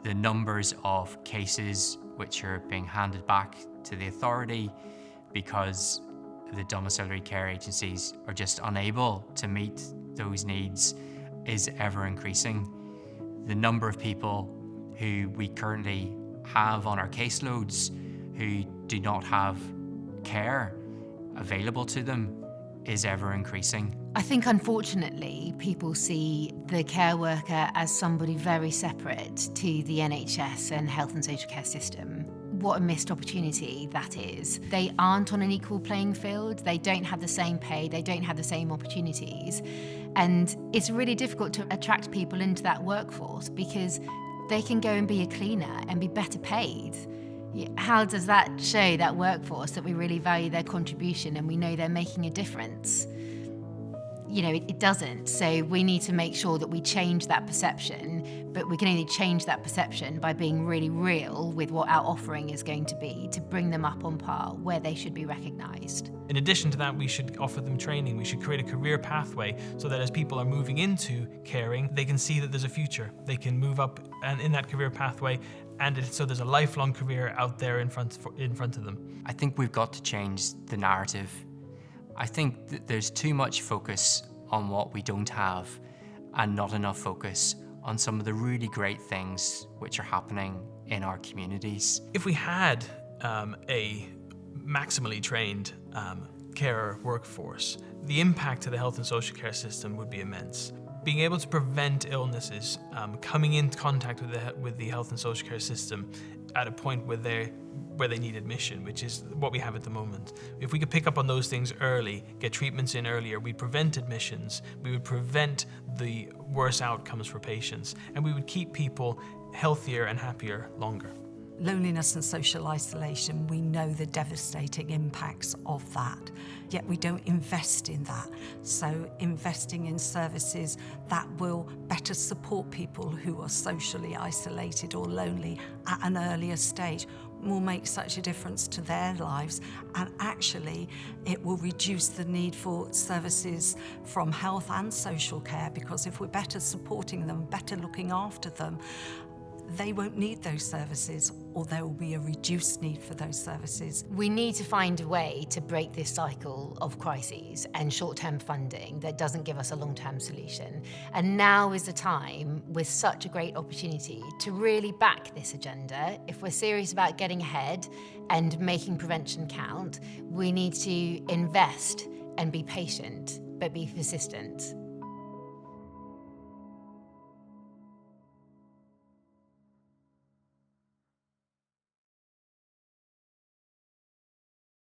The numbers of cases which are being handed back to the authority because the domiciliary care agencies are just unable to meet those needs is ever increasing. The number of people who we currently have on our caseloads who do not have care available to them is ever increasing. I think unfortunately people see the care worker as somebody very separate to the NHS and health and social care system. What a missed opportunity that is. They aren't on an equal playing field, they don't have the same pay, they don't have the same opportunities. And it's really difficult to attract people into that workforce because they can go and be a cleaner and be better paid. How does that show that workforce that we really value their contribution and we know they're making a difference? It doesn't. So we need to make sure that we change that perception, but we can only change that perception by being really real with what our offering is going to be to bring them up on par where they should be recognised. In addition to that, we should offer them training. We should create a career pathway so that as people are moving into caring, they can see that there's a future. They can move up and in that career pathway, and so there's a lifelong career out there in front of them. I think we've got to change the narrative. I think that there's too much focus on what we don't have and not enough focus on some of the really great things which are happening in our communities. If we had a maximally trained carer workforce, the impact to the health and social care system would be immense. Being able to prevent illnesses, coming into contact with the health and social care system at a point where they need admission, which is what we have at the moment. If we could pick up on those things early, get treatments in earlier, we'd prevent admissions, we would prevent the worse outcomes for patients, and we would keep people healthier and happier longer. Loneliness and social isolation, we know the devastating impacts of that, yet we don't invest in that. So investing in services that will better support people who are socially isolated or lonely at an earlier stage will make such a difference to their lives, and actually it will reduce the need for services from health and social care, because if we're better supporting them, better looking after them, they won't need those services, or there will be a reduced need for those services. We need to find a way to break this cycle of crises and short-term funding that doesn't give us a long-term solution. And now is the time, with such a great opportunity, to really back this agenda. If we're serious about getting ahead and making prevention count, we need to invest and be patient, but be persistent.